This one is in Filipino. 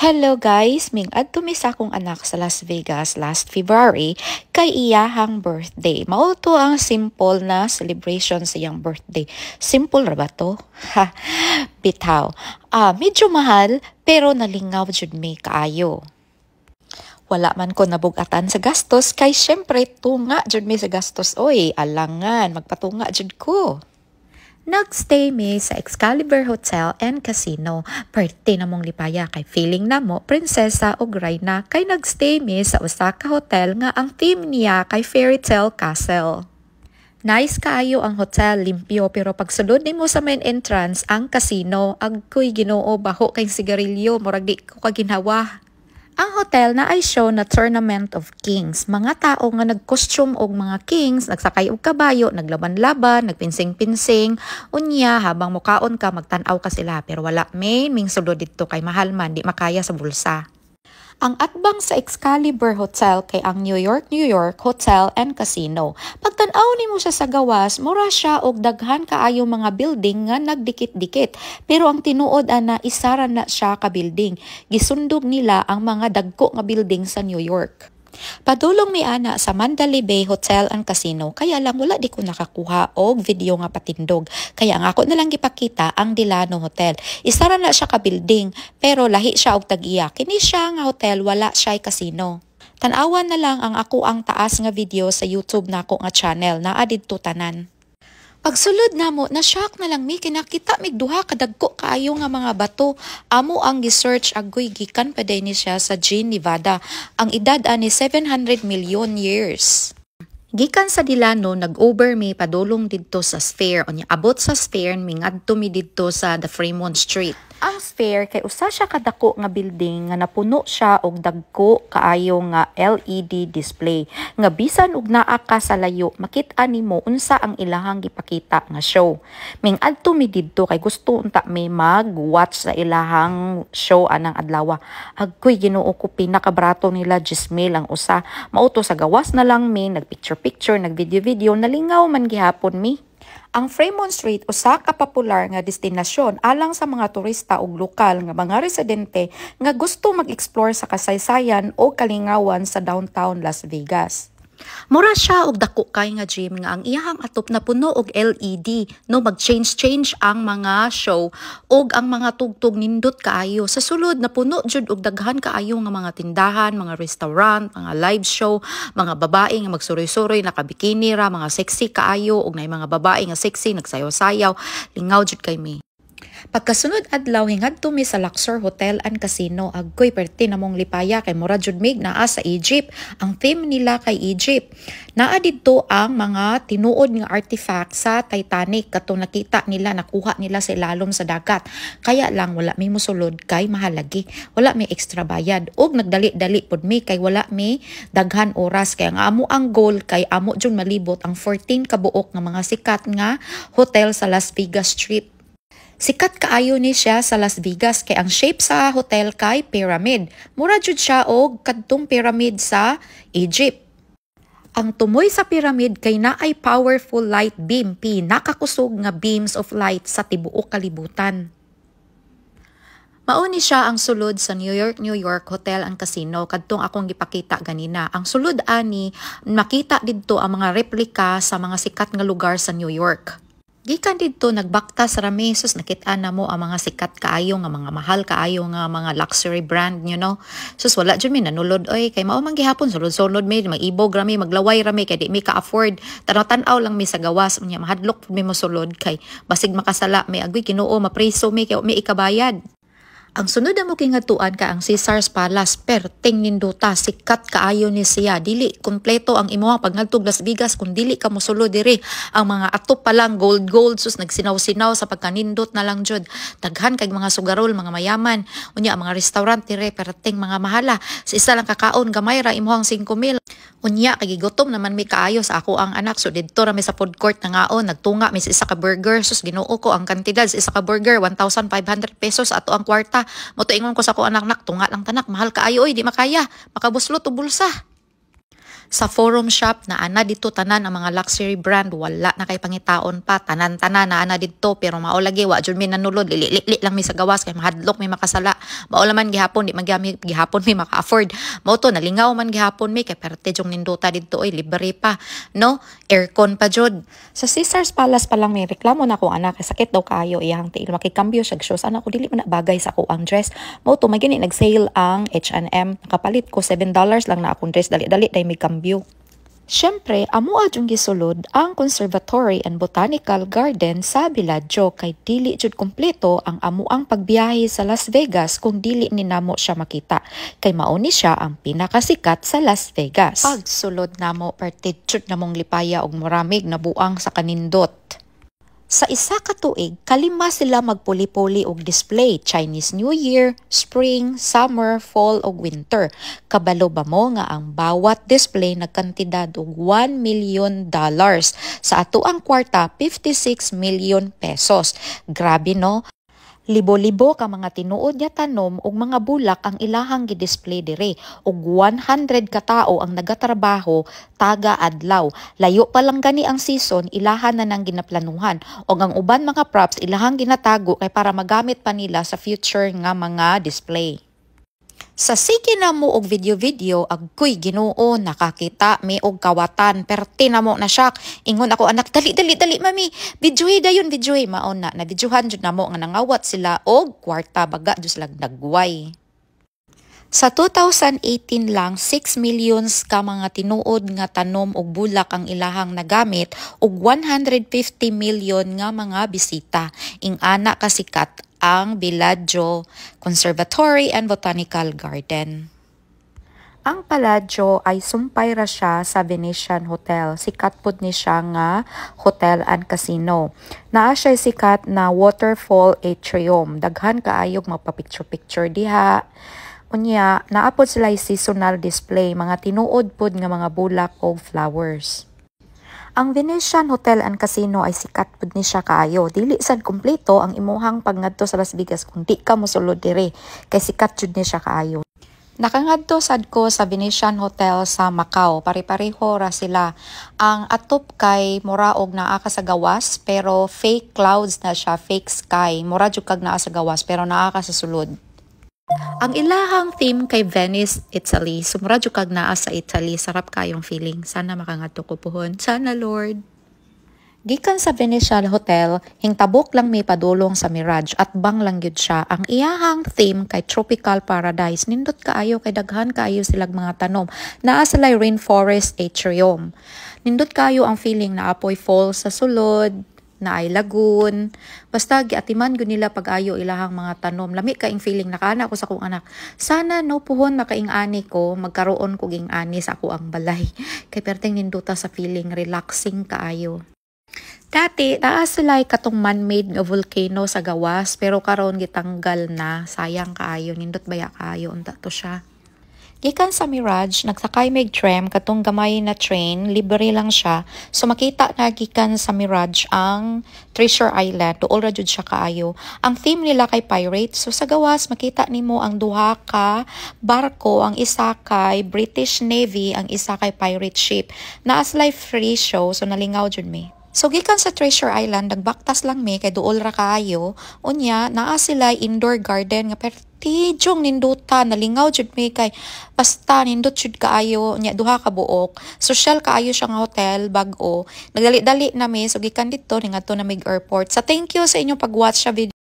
Hello guys, ming-adto mi sa akong anak sa Las Vegas last February kay iyahang birthday. Mao to ang simple na celebration sa iyang birthday. Simple ra ba to? Ha, bitaw. Medyo mahal pero nalingaw jud mi kaayo. Wala man ko nabugatan sa gastos kay syempre tunga jud mi sa gastos. Oy, alangan magpatunga jud ko. Nagstay mi sa Excalibur Hotel and Casino. Pwerte na mong lipaya kay feeling na mo, prinsesa o reyna kay nagstay mi sa Osaka Hotel nga ang theme niya kay Fairy Tale Castle. Nice kaayo ang hotel, limpyo, pero pagsulod nimo sa main entrance ang casino, agkoy Ginoo baho kay sigarilyo, murag di ko kaginawa. Ang hotel na ay show na Tournament of Kings. Mga tao nga nag-costume og mga kings, nagsakay og kabayo, naglaban-laban, nagpinsing-pinsing. Unya, habang mukaon ka, magtanaw ka sila. Pero wala ming sulod dito kay mahal man, di makaya sa bulsa. Ang atbang sa Excalibur Hotel kay ang New York Hotel and Casino. Pagtan-aw nimo siya sa gawas, mura siya og daghan kaayo mga building nga nagdikit-dikit. Pero ang tinuod ana isara na siya ka building. Gisundog nila ang mga dagko nga building sa New York. Padulong mi ana sa Mandalay Bay Hotel and Casino, kaya lang wala di ko nakakuha og video nga patindog. Kaya ang ako nalang gipakita ang Delano Hotel. Isara na siya ka building pero lahi siya og tag-iya. Kini siya nga hotel, wala siya casino. Tan-awan na lang ang ako ang taas nga video sa YouTube nako nga channel, naa didto tanan. Pagsulod namo, na-shock na lang mi kinakita mig duha kadagko kaayo nga mga bato. Amo ang gi-search agoy gikan pa ni siya sa Gene, Nevada. Ang edad ani 700 million years. Gikan sa Delano, nag-over mi padulong didto sa Sphere. Onya abot sa Sphere, mingadto mi didto sa the Fremont Street. Ang Sphere kay usa siya kadako nga building nga napuno siya og dagko kaayo nga LED display. Nga bisan og naa ka sa layo, makit-a nimo unsa ang ilahang gipakita nga show. Mingadto mi didto kay gusto unta mi mag-watch sa ilahang show anang adlaw. Agkoy Ginoo ko, pinakabrato nila 10,000 ang usa. Mauto sa gawas na lang mi, nag-picture, nag-video, nalingaw man gihapon mi. Ang Fremont Street usa ka popular nga destinasyon alang sa mga turista ug lokal nga mga residente nga gusto mag-explore sa kasaysayan o kalingawan sa downtown Las Vegas. Mura siya og dako kay nga gym nga ang iyahang atop na puno og LED, no mag-change ang mga show og ang mga tugtog nindot kaayo. Sa sulod na puno jud og daghan kaayo nga mga tindahan, mga restaurant, mga live show, mga babae nga magsuroy-suroy nakabikini ra, mga sexy kaayo og nay mga babae nga sexy nagsayaw-sayaw. Lingaw jud kay mi. Pagkasunod adlaw hingadto mi sa Luxor Hotel and Casino, agkoy perte namong lipaya kay mura jud mig naa sa Egypt. Ang theme nila kay Egypt. Naa didto ang mga tinuod nga artifact sa Titanic katong nakita nila, nakuha nila sa ilalom sa dagat. Kaya lang wala mi mosulod kay mahalagi. Wala mi extra bayad og nagdali-dali pud mi kay wala mi daghan oras kay ang amo ang goal kay amo jud malibot ang 14 ka buok nga mga sikat nga hotel sa Las Vegas Strip. Sikat kaayo ni siya sa Las Vegas kay ang shape sa hotel kay pyramid. Mura jud siya og kadtong pyramid sa Egypt. Ang tumoy sa pyramid kay naay powerful light beam, pinakakusog nga beams of light sa tibuok kalibutan. Mauni siya ang sulod sa New York Hotel and Casino kadtong akong gipakita ganina. Ang sulod ani makita didto ang mga replika sa mga sikat nga lugar sa New York. Gikan didto nagbakta sa Ramesos, nakita na mo ang mga sikat kaayo nga mga mahal kaayo nga mga luxury brand, you know. Sus wala jud mi nanulod oy kay mao man gihapon sulod-sulod mi mag-ibog rami maglaway rami kay di mi ka-afford. Tanaw-tanaw lang mi sa gawas unya mahadlok mi mosulod kay basig makasala mi agoy Ginoo mapreso mi kay mi ikabayad. Ang sunod na mo kingatuan ka ang Caesar's Palace, perting ninduta, sikat kaayo ni siya. Dili kompleto ang imuha pagngaldtog Las Vegas kung dili ka mosulod diri. Ang mga atop pa lang gold sus nagsinaw-sinaw sa pagkanindot na lang jud. Daghan kay mga sugarol, mga mayaman. Unya ang mga restaurant dire perting mga mahala. Sa isa lang kakaon gamay ra imuhang 5,000. Unya kay gutom naman mi kaayo sa ako ang anak, so didto ra mi sa food court na ngaon nagtunga mi sa isa ka burger. Sus Ginoo ko ang kantidad sa isa ka burger 1,500 pesos ato ang kwarta. Motuingon ko sa ko anak tunga lang tanak mahal kaayo oy di makaya makabuslot og bulsa. Sa forum shop na ana dito tanan ang mga luxury brand wala na kay pangitaon pa tanan-tanan na ana dito pero mao lagi wa jud mi nanulod lili lang mi sa gawas kay mahadlok mi makasala mao man gihapon di man gihapon mi maka-afford mao to nalingaw man gihapon mi kay perte jong ninduta dito oy libre pa no aircon pa jud sa Caesar's Palace pa lang may reklamo na ko anak kay sakit daw kayo iyang tiil makikambyo siya shoes anak ko dili man na bagay sa ako ang dress mao to may gini nag-sale ang H&M nakapalit ko $7 lang na akong dress dali-dali day may kambyo. Siyempre, amo adjong gisulod ang Conservatory and Botanical Garden sa Bellagio kay dili jud kompleto ang amuang pagbiyahe sa Las Vegas kung dili ni namo siya makita. Kay mao ni siya ang pinakasikat sa Las Vegas. Pagsulod namo partid namong lipaya og muramig na buang sa kanindot. Sa isa ka tuig, kalima sila magpuli-puli og display, Chinese New Year, Spring, Summer, Fall ug Winter. Kabalo ba mo nga ang bawat display nagkantidad og $1 million. Sa ato ang kwarta, 56 million pesos. Grabe no? Libo-libo ka mga tinuod niya tanom ug mga bulak ang ilahang gi-display dire ug 100 ka tawo ang nagatrabaho taga adlaw. Layo pa lang gani ang season ilahan na nang ginaplanuhan ug ang uban mga props ilahang ginatago kay para magamit pa nila sa future nga mga display. Sa sige na mo og video-video, agkoy Ginoo nakakita mi og kawatan, perti na mo na shock. Ingon ako anak, dali mami, videoy dayon videoy. Maon na videohan jud na mo nga nangawat sila og kwarta baga jud sila nagway. Sa 2018 lang, 6 millions ka mga tinuod nga tanom og bulak ang ilahang nagamit ug 150 million nga mga bisita. Ing ana kasikat ang Bellagio Conservatory and Botanical Garden. Ang Bellagio ay sumpay ra siya sa Venetian Hotel. Sikat pud ni siya nga hotel and casino. Naa siya sikat na waterfall atrium. Daghan kaayog magpa-picture-picture diha. Unya, naapod sila seasonal display, mga tinuod pud nga mga bulak o flowers. Ang Venetian Hotel and Casino ay sikat pud ni siya kaayo. Dili sad kompleto ang imuhang pagngadto sa Las Vegas kung di ka mosulod dire kay sikat jud ni siya kaayo. Nakangadto sad ko sa Venetian Hotel sa Macau. Pare-pareho ra sila. Ang atop kay mura og naa ka sa gawas pero fake clouds na siya, fake sky. Mura jud kag naa sa gawas pero naa ka sa sulod. Ang ilahang theme kay Venice, Italy. Sumra jud kag naa sa Italy. Sarap kayong feeling. Sana makangadto ko puhon. Sana Lord. Gikan sa Venetian Hotel, hingtabok lang may padulong sa Mirage at bang lang yun siya. Ang iyahang theme kay Tropical Paradise. Nindot kaayo kay daghan kaayo silang mga tanom. Naa sila Rainforest Atrium. Nindot kaayo ang feeling na apoy falls sa sulod. Na ay lagoon. Basta giatiman gyud nila pag-ayo ilahang mga tanom. Lami kaing feeling nakana ko sa akong anak. Sana no puhon makaing-ani ko, magkaroon ko ging-ani sa ako ang balay. Kay perteng ninduta sa feeling relaxing kaayo. Dati, naa sila katong man-made nga volcano sa gawas, pero karon gitanggal na. Sayang kaayo, nindot baya kaayo unta to siya. Gikan sa Mirage, nagsakay mig tram katong gamay na train, libre lang siya. So makita na gikan sa Mirage ang Treasure Island, dool ra jud siya kaayo. Ang theme nila kay pirate. So sa gawas makita nimo ang duha ka barko, ang isa kay British Navy, ang isa kay pirate ship. Naa sila free show, so nalingaw jud mi. So gikan sa Treasure Island, nagbaktas lang mi kay duol ra kaayo. Unya naa sila indoor garden nga pertijong ninduta, nalingaw jud mi kay basta nindot jud kaayo nya duha ka buok. Social kaayo siya nga hotel bag-o. Nagdali-dali na mi so gikan dito ningadto na mig airport. Sa thank you sa inyong pag-watch sa video.